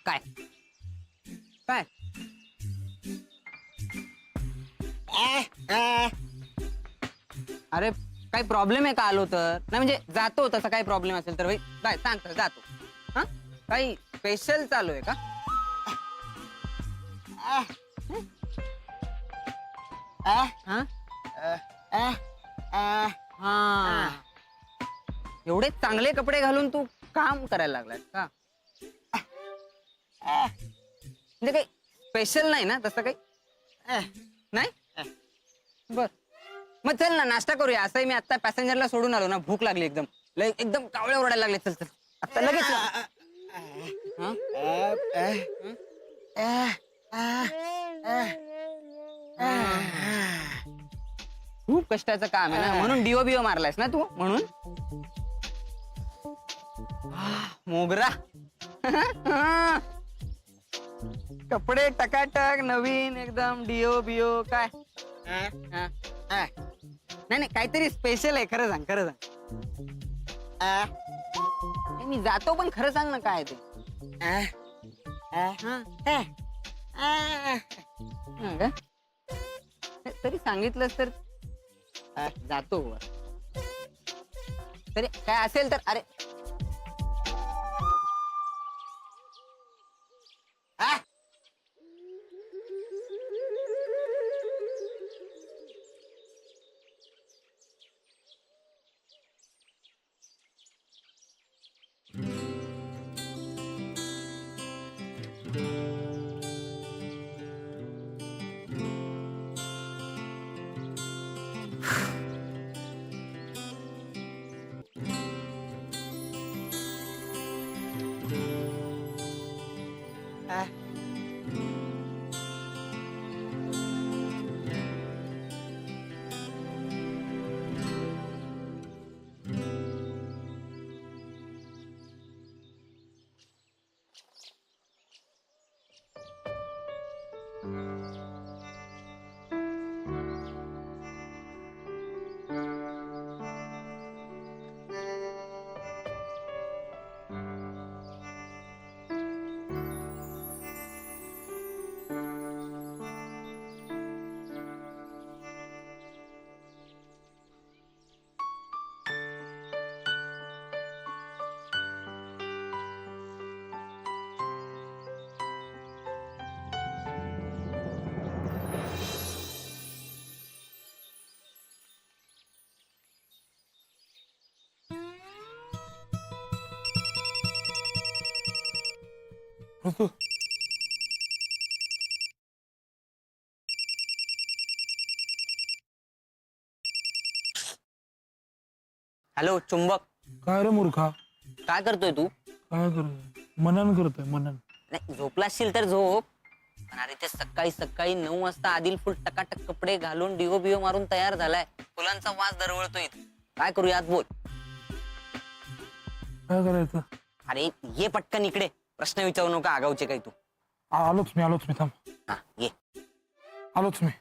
काय काय अरे काही प्रॉब्लेम आहे का? आलो तर नाही म्हणजे जातो, तसा काही प्रॉब्लेम असेल तर काय सांग, जातो. हा काही स्पेशल चालू आहे का? हा एवढे चांगले कपडे घालून तू काम करायला लागलाय का? म्हणजे काही स्पेशल नाही ना तसं काही? नाही बर, मग चल ना नाश्ता करूया. असंही मी आता पॅसेंजरला सोडून आलो ना, भूक लागली एकदम, एकदम कावळे ओरडायला लागले. चल चल आता लगेच. खूप कष्टाचं काम आहे ना, म्हणून डिओ बिओ मारलायस ना तू, म्हणून मोगरा. कपडे टकाटक नवीन एकदम, डिओ बिओ काय? नाही नाही काहीतरी स्पेशल आहे, खरं सांग, खरं सांग. मी जातो पण खरं सांग ना काय ते. तरी सांगितलंस तर जातो. तरी काय असेल तर. अरे हॅलो चुंबक. काय रे मूर्खा? काय करतोय तू? काय करतोय? मनन करतोय, मनन. नाही झोपला असशील तर झोप, पण अरे ते सकाळी सकाळी 9 वाजता आदिल फुल टकाटक कपडे घालून डिओ बिओ मारून तयार झालाय. फुलांचा वास दरवळतोय. काय करूयात बोल. काय करायचं? अरे ये पटकन इकडे, प्रश्न विचारू नका आगाऊचे काही तू. आलोच मी थांब. हा ये. आलोच मी.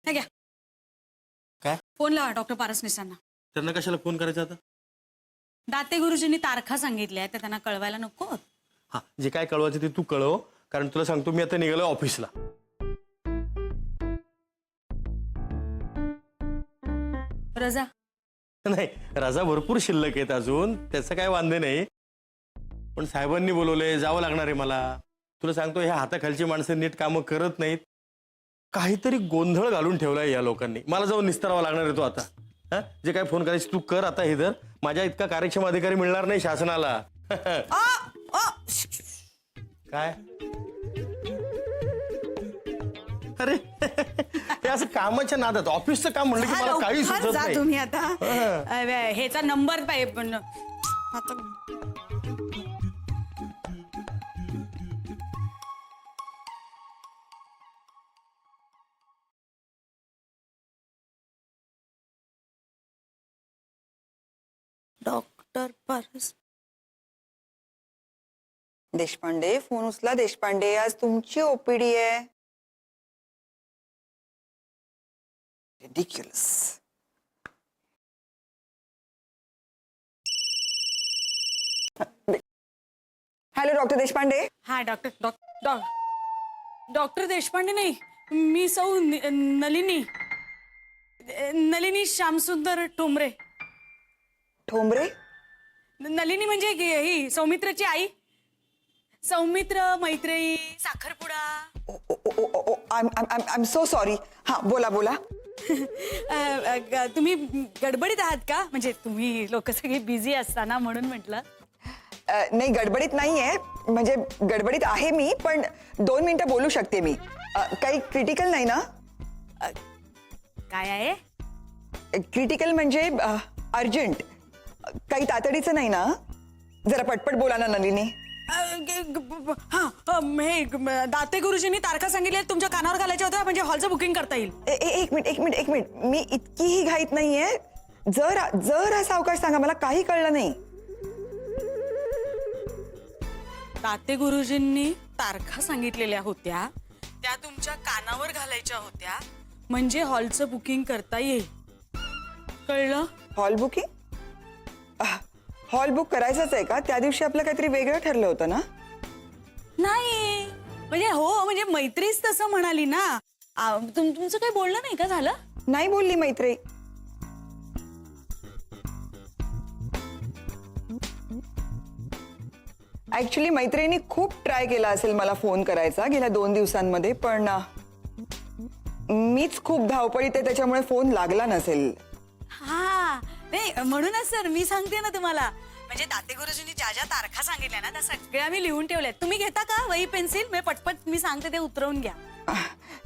हे घ्या. काय? फोन लावा डॉक्टर पारसनीसांना. त्यांना कशाला फोन करायचा आता? दाते गुरुजींनी तारखा सांगितल्या त्या त्यांना कळवायला नको. हा जे काय कळवायचं ते तू कळव, कारण तुला सांगतो मी आता निघालोय ऑफिसला. रजा नाही रजा भरपूर शिल्लक आहेत अजून, त्याचं काय वांदे नाही, पण साहेबांनी बोलवलंय, जावं लागणार आहे मला. तुला सांगतो ह्या हाताखालची माणसं नीट कामं करत नाहीत. काहीतरी गोंधळ घालून ठेवलाय या लोकांनी. मला जाऊन निस्तरावा लागणार आहे तो आता. हा जे काय फोन करायचे तू कर आता. हे धर, माझ्या इतका कार्यक्षम अधिकारी मिळणार नाही शासनाला. काय अरे हे असं कामाच्या नादात ऑफिसचं काम म्हणलं की मला काही लवकर सुचत जा नाही. तुम्ही आता ह्याचा नंबर पाहिजे पण आता डॉक्टर परस देशपांडे फोन उचला. देशपांडे आज तुमची ओपीडी आहे. रिडिक्युलस. Hello doctor Deshpande. हा डॉक्टर देशपांडे नाही, मी सौ नलिनी नलिनी श्यामसुंदर ठोंबरे. ठोंबरे. नलिनी म्हणजे ही सौमित्रची आई. सौमित्र, मैत्रेयी, साखरपुडा. I am so sorry. हा बोला बोला. तुम्ही गडबडीत आहात का? म्हणजे तुम्ही लोक सगळे बिझी असताना म्हणून म्हटलं. नाही गडबडीत नाहीये. म्हणजे गडबडीत आहे मी, पण 2 मिनिटं बोलू शकते मी. काही क्रिटिकल नाही ना? काय आहे? क्रिटिकल म्हणजे अर्जंट. काही तातडीचं नाही ना? जरा पटपट बोला ना नलिनी. हा हे दाते गुरुजींनी तारखा सांगितल्या तुमच्या कानावर घालायच्या होत्या, म्हणजे हॉलचं बुकिंग करता येईल. एक मिनिट. मी इतकीही घाईत नाहीये. जरा सावकाश सांगा, मला काही कळलं नाही. दाते गुरुजींनी तारखा सांगितलेल्या होत्या, त्या तुमच्या कानावर घालायच्या होत्या, म्हणजे हॉलचं बुकिंग करता येईल. कळलं? Hall booking? हॉल बुक करायचंच आहे का? त्या दिवशी आपलं काहीतरी वेगळं ठरलं होतं ना? नाही म्हणजे हो, म्हणजे मैत्रीच तसं म्हणाली ना. तुमचं काही बोलणं नाही का झालं? नाही बोलली मैत्री. ऍक्च्युली मैत्रिणी खूप ट्राय केला असेल मला फोन करायचा गेल्या 2 दिवसांमध्ये, पण मीच खूप धावपळीत आहे, त्याच्यामुळे फोन लागला नसेल. हा नाही, म्हणूनच सर मी सांगते ना तुम्हाला. म्हणजे दाते गुरुजींनी ज्या ज्या तारखा सांगितल्या ना, त्या सगळ्या मी लिहून ठेवल्यात. तुम्ही घेता का वही पेन्सिल? मी पटपट मी सांगते ते उतरवून घ्या.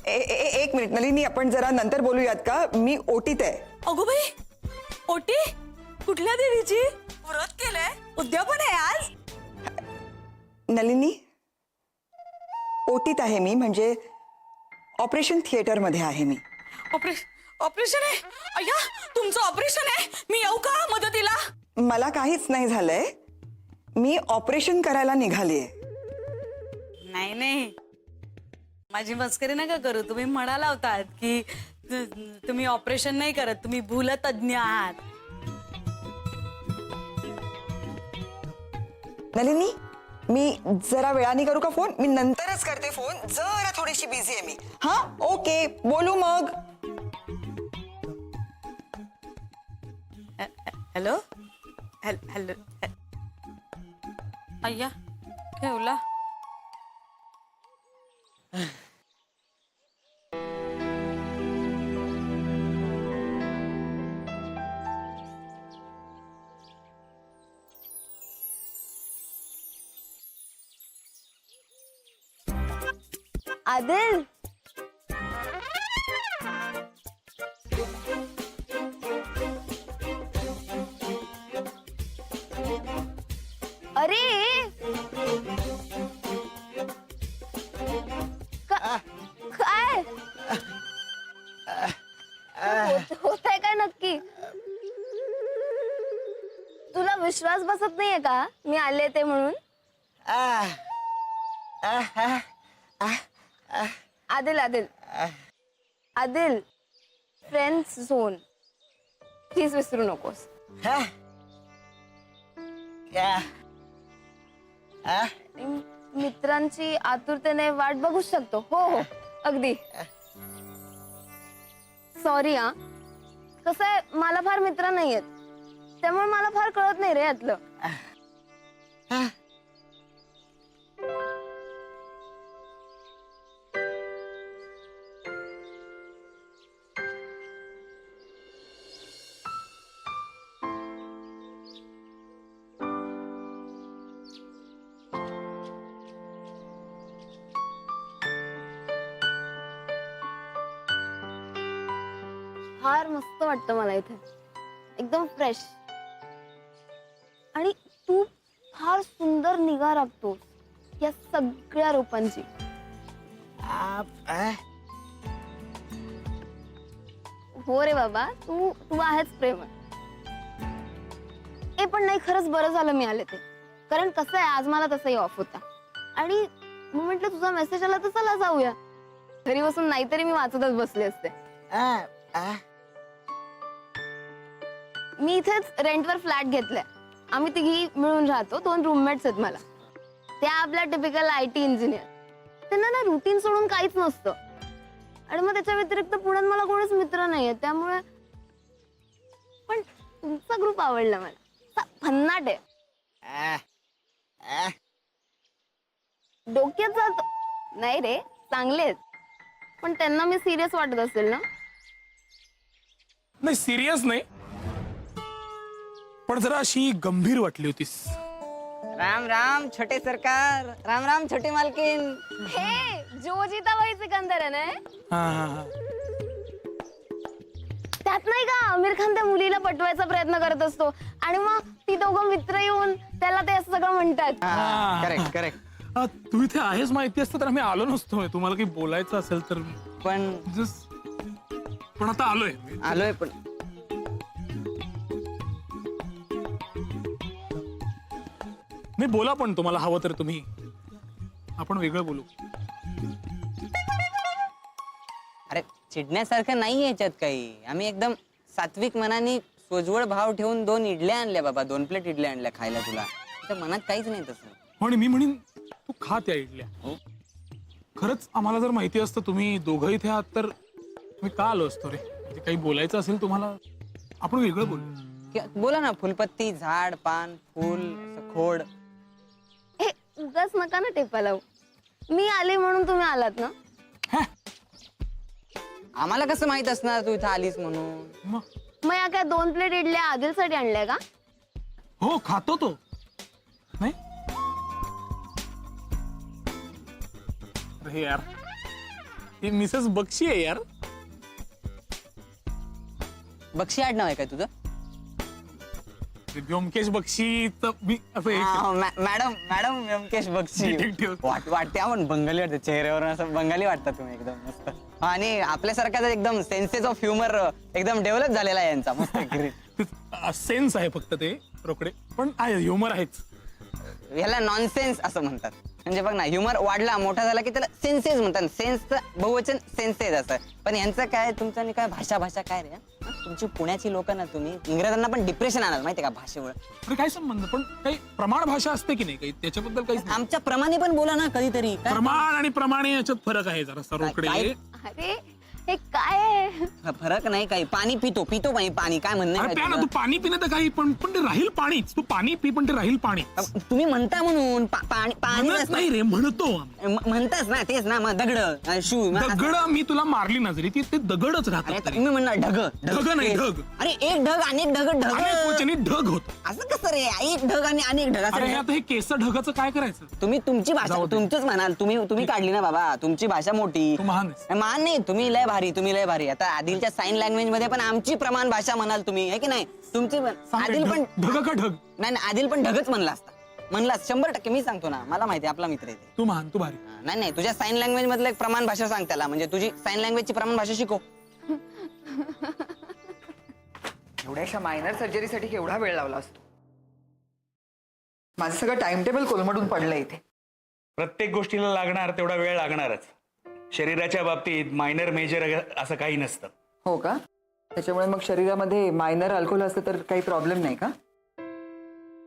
एक मिनिट नलिनी, आपण जरा नंतर बोलूयात का? मी ओटीत आहे. अगो बाई, ओटी? कुठल्या देवीची? व्रत केलंय? उद्यापन आहे आज? नलिनी, ओटीत आहे मी, म्हणजे ऑपरेशन थिएटर मध्ये आहे मी. ऑपरेशन आहे? अय्या, तुमचं ऑपरेशन आहे? मी येऊ का मदतीला? मला काहीच नाही झालंय. मी ऑपरेशन करायला निघालीये. नाही नाही, माझी मस्करी नका करू. तुम्ही म्हणाला होतात की तुम्ही ऑपरेशन नाही करत, तुम्ही भूलतज्ञ आहात. नलिनी, मी जरा वेळाने करू का फोन? मी नंतरच करते फोन. जरा थोडीशी बिझी आहे मी. हा ओके, बोलू मग. Hello hello. अय्या, ठेवला. आदिल, अरे काय होत आहे काय नक्की? तुला विश्वास बसत नाहीये का मी आले ते म्हणून? Adil Adil Adil, friends zone please विसरू नकोस. मित्रांची आतुरतेने वाट बघू शकतो. हो हो अगदी. सॉरी हा, कसं आहे मला फार मित्र नाहीयेत, त्यामुळे मला फार कळत नाही रे यातलं. फार मस्त वाटतं मला इथे, एकदम फ्रेश. आणि तू फार सुंदर निगा राखतोस या सगळ्या रूपांची. हो रे बाबा, तू तू आहेच प्रेमळ. ए पण नाही, खरंच बरं झालं मी आले ते. कारण कसं आहे, आज मला तसंही ऑफ होता आणि मी म्हंटल तुझा मेसेज आला तर चला जाऊया. घरी बसून नाहीतरी मी वाचतच बसले असते. मी इथेच रेंटवर फ्लॅट घेतलाय. आम्ही तिघी मिळून राहतो, 2 रूममेट्स आहेत मला. त्या आपल्या टिपिकल IT इंजिनियर. त्यांना ना रुटीन सोडून काहीच नसतं. आणि मग त्याच्या व्यतिरिक्त पुण्यात मला कोणीच मित्र नाहीये, त्यामुळे. पण तुमचा ग्रुप आवडला मला, असा भन्नाट आहे. डोक्याचा नाही रे, चांगले आहेत. पण त्यांना मी सिरियस वाटत असेल ना? नाही सिरियस नाही, पण जरा अशी गंभीर वाटली होतीस. राम राम छोटे सरकार, राम राम छोटे मालकीन. हे जो जीता वही सिकंदर आहे ना. हा. त्यात नाही का आमिर खान त्या मुलीला पटवायचा प्रयत्न करत असतो आणि मग ती दोघं मित्र येऊन त्याला ते असं सगळं म्हणतात. Correct correct. तू इथे आहेस माहिती असतं तर आम्ही आलो नसतोय. तुम्हाला काही बोलायचं असेल तर पण पण आता आलोय. आलोय पण. मी बोला, पण तुम्हाला हवं तर तुम्ही आपण वेगळं बोलू. अरे चिडण्यासारखं नाही याच्यात काही. आम्ही एकदम सात्विक मनाने सोजवळ भाव ठेवून 2 इडल्या आणल्या बाबा, 2 प्लेट इडल्या आणल्या खायला तुला. तर मनात काहीच नाही तसं. पण मी म्हणेन तू खा त्या इडल्या. खरंच आम्हाला जर माहिती असतं तुम्ही दोघं इथे आहात तर मी का आलो असतो रे. म्हणजे काही बोलायचं असेल तुम्हाला आपण वेगळं बोलू. बोला ना, फुलपत्ती, झाड, पान, फूल, असं खोड. हे उगाच नका ना टेपा लावू. मी आले म्हणून तुम्ही आलात ना. आम्हाला कसं माहित असणार तू इथं आलीस म्हणून. मग या काय 2 प्लेट इडल्या आदिलसाठी आणल्या का? हो खातो तो. नाही अरे यार, ही मिसेस बक्षी आहे यार. बक्षी आडनाव आहे काय तुझं? व्योमकेश बक्षी तर मी असं मॅडम मॅडम व्यंकेश बक्षी. Detective. वाटते आपण बंगाली वाटते चेहऱ्यावर, असं बंगाली वाटतात तुम्ही एकदम मस्त. आणि आपल्यासारखा एकदम सेन्सेस ऑफ ह्युमर एकदम डेव्हलप झालेला आहे यांचा मस्त. सेन्स आहे फक्त ते रोकडे, पण आहे ह्युमर आहेच. ह्याला नॉनसेन्स असं म्हणतात. म्हणजे बघ ना, ह्युमर वाढला मोठा झाला की त्याला सेन्सेस म्हणतात. सेन्सचं बहुवचन सेन्सेस असं. पण यांचं काय, तुमचं आणि काय भाषा काय रे. तुमची पुण्याची लोक ना, तुम्ही इंग्रजांना पण डिप्रेशन आणाल माहितीये का भाषेमुळे. अरे काय संबंध, पण काही प्रमाण भाषा असते की नाही काही त्याच्याबद्दल काही. आमच्या प्रमाणे पण बोला ना कधीतरी. काय? प्रमाण आणि प्रमाणे याच्यात फरक आहे जरा रोकडे. काय? अरे हे काय आहे? फरक नाही काही. पाणी पितो पाणी काय म्हणणं अरे आहे प्या ना, तुझं? तू पाणी पिणं तर काही, पण ते राहील पाणीच. तू पाणी पी पण ते राहील पाणी. तुम्ही म्हणता म्हणून पाणी म्हणत नाही रे, म्हणतो. म्हणताच ना, तेच ना. मग दगड शू. दगड मी तुला मारली नजरी ती ते दगडच अरे राहतात. तुम्ही म्हणणार ढग. ढग नाही, ढग. अरे एक ढग अनेक ढग अनेक ढग. वचनी ढग होत. असं कसं रे, एक ढग आणि अनेक ढग अरे असं. आता हे केस ढगाचं काय करायचं. तुम्ही तुमची भाषा जाऊ दे. तुमचंच म्हणाल. तुम्ही काढली ना बाबा, तुमची भाषा मोठी. तू महान आहेस. मान नाही, तुम्ही लय भारी. आता आदिलच्या साईन लँग्वेज मध्ये पण आमची प्रमाण भाषा म्हणाल तुम्ही, है की नाही. तुमची आदिल पण ढग का ढग. नाही आदिल पण ढगच म्हणला असता. म्हणला 100%. मी सांगतो ना, मला माहिती आपला मित्र आहे ते. तू महान, तू भारी. नाही तुझ्या साईन लँग्वेज मधलं एक प्रमाण भाषा सांग त्याला. म्हणजे तुझी साईन लँग्वेजची प्रमाण भाषा शिकव. एवढ्याशा मायनर सर्जरीसाठी केवढा वेळ लावला असतो. माझं सगळं टाइम टेबल कोलमडून पडलं इथे. प्रत्येक गोष्टीला लागणार तेवढा वेळ लागणारच. शरीराच्या बाबतीत मायनर मेजर असं काही नसतं. हो का? त्याच्यामुळे मग शरीरामध्ये मायनर अल्कोहोल असतं तर काही प्रॉब्लेम नाही का?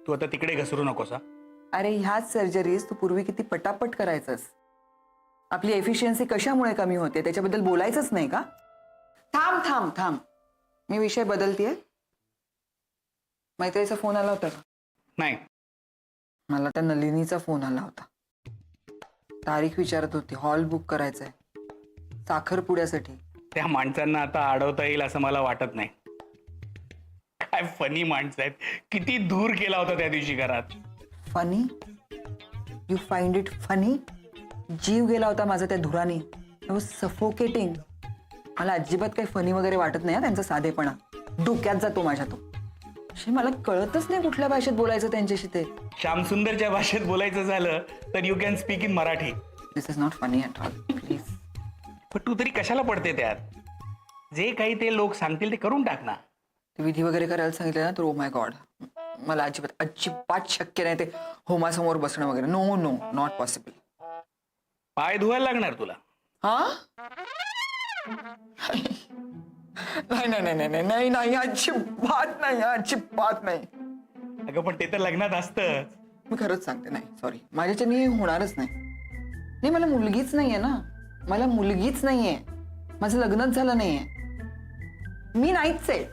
तू आता तिकडे घसरू नकोस हा. अरे ह्याच सर्जरीज तू पूर्वी किती पटापट करायचंस. आपली एफिशियन्सी कशामुळे कमी होते त्याच्याबद्दल बोलायचंच नाही का? थांब मी विषय बदलतेय. मैत्रीचा फोन आला होता का? नाही, मला त्या नलिनीचा फोन आला होता. तारीख विचारत होती. हॉल बुक करायचंय साखरपुड्यासाठी. त्या माणसांना आता अडवता येईल असं मला वाटत नाही. काय फनी माणसं आहेत. किती दूर केला होता त्या दिवशी घरात. Funny? You find it funny? जीव गेला होता माझा त्या धुराने. सफोकेटिंग. मला अजिबात काही फनी वगैरे वाटत नाही हा त्यांचा साधेपणा. डोक्यात जातो माझ्या तो. मला कळतच नाही कुठल्या भाषेत बोलायचं त्यांच्याशी ते. श्यामसुंदरच्या भाषेत बोलायचं झालं तर you can speak in Marathi. This is not funny at all. Please. पण तू तरी कशाला पडते त्यात? जे काही ते लोक सांगतील ते करून टाक ना. ते विधी वगैरे करायला सांगितलं ना तर ओ माय गॉड, मला अजिबात शक्य नाही ते होमासमोर बसणं वगैरे. No no, not possible. पाय धुवायला लागणार तुला. हा? नाही नाही नाही नाही नाही नाही, अजिबात नाही, अजिबात नाही. अगं पण ते तर लग्नात असतंच. मी खरंच सांगते, नाही सॉरी, माझ्याच्यानी हे होणारच नाही. नाही, मला मुलगीच नाहीये ना, मला मुलगीच नाहीये, माझं लग्नच झालं नाहीये, मी नाहीच आहे.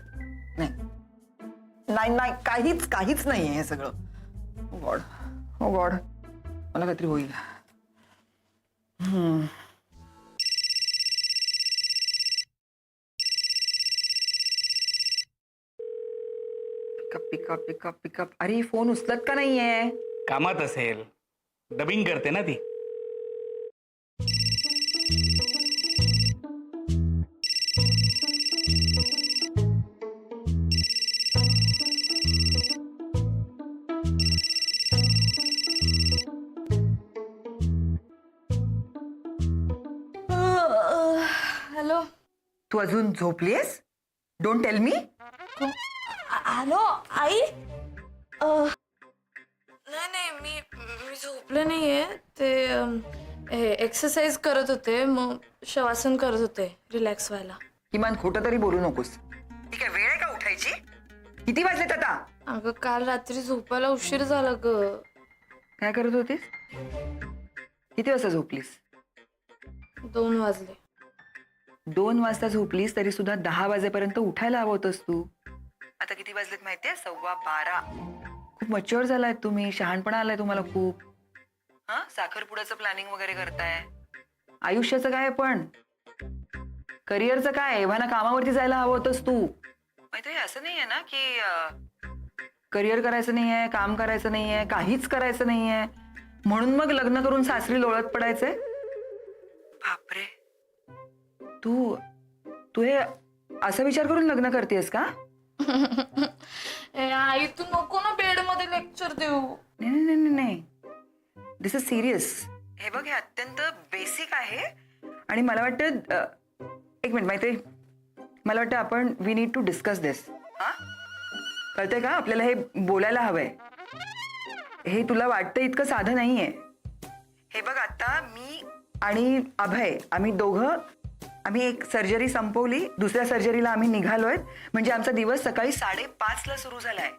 नाही नाही नाही, काहीच नाहीये हे सगळं. ओ गॉड, ओ गॉड, मला काहीतरी होईल. Pickup pickup pickup. अरे फोन उचलत का नाहीये? कामात असेल, डबिंग करते ना ती. हॅलो. तू अजून झोपलीयस? Don't tell me. हॅलो आई. नाही मी झोपले नाहीये. ते एक्सरसाइज करत होते, मग शवासन करत होते रिलॅक्स व्हायला. किमान खोटं तरी बोलू नकोस. ठीक आहे, वेळ आहे का उठायची? किती वाजलेत आता? अगं काल रात्री झोपायला उशीर झाला ग. काय करत होतीस? किती वाजता झोपलीस? 2 वाजले. 2 वाजता झोपलीस तरी सुद्धा 10 वाजेपर्यंत उठायला हवं होतंस तू. आता किती वाजलेत माहितीये? 12:15. खूप मच्युअर झालाय तुम्ही, शहाणपणा आलाय तुम्हाला खूप. हा, साखरपुड्याचं प्लॅनिंग वगैरे करताय. आयुष्याचं काय पण? करिअरचं काय? एव्हाना कामावरती जायला हवं होतंस तू. माहितीये, असं नाहीये ना की करिअर करायचं नाहीये, काम करायचं नाहीये, काहीच करायचं नाहीये म्हणून मग लग्न करून सासरी लोळत पडायचंय. बापरे, तू हे असा विचार करून लग्न करतेस का? आई तू नको ना बेड मध्ये लेक्चर देऊ. नाही नाही नाही नाही, दिस इज सिरियस. हे बघ, हे अत्यंत बेसिक आहे आणि मला वाटतं, एक मिनिट मैत्री, मला वाटतं आपण वी नीड टू डिस्कस दिस. हा, कळतंय का? आपल्याला हे बोलायला हवंय. हे तुला वाटतं इतकं साधं नाहीये. हे बघ, आता मी आणि अभय, आम्ही एक सर्जरी संपवली, दुसऱ्या सर्जरीला आम्ही निघालोय. म्हणजे आमचा दिवस सकाळी 5:30ला सुरू झालाय.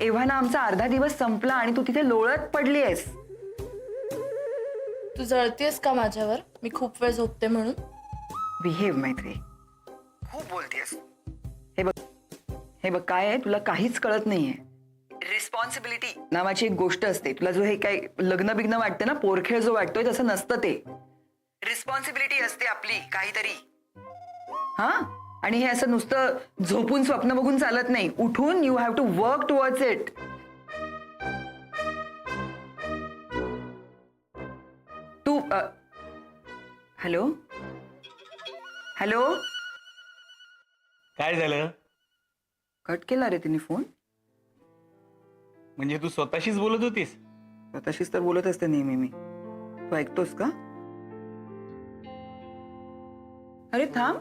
एव्हाना आमचा अर्धा दिवस संपला आणि तू तिथे लोळत पडली आहेस. तू जळतेस का माझ्यावर? मी खूप वेळ झोपते म्हणून. बिहेव मैत्री, खूप बोलतेस. हे बघ काय आहे, तुला काहीच कळत नाहीये. रिस्पॉन्सिबिलिटी नावाची एक गोष्ट असते. तुला जो हे काय लग्न बिग्न वाटतं ना, पोरखेळ जो वाटतोय, तसं नसतं ते. रिस्पॉन्सिबिलिटी असते आपली काहीतरी. हा, आणि हे असं नुसतं झोपून स्वप्न बघून चालत नाही. उठून you have to work towards it. तू हॅलो हॅलो. काय झालं? कट केला रे तिने फोन. म्हणजे तू स्वतःशीच बोलत होतीस? स्वतःशीच तर बोलत असते नेहमी मी. तू ऐकतोस का? अरे थांब,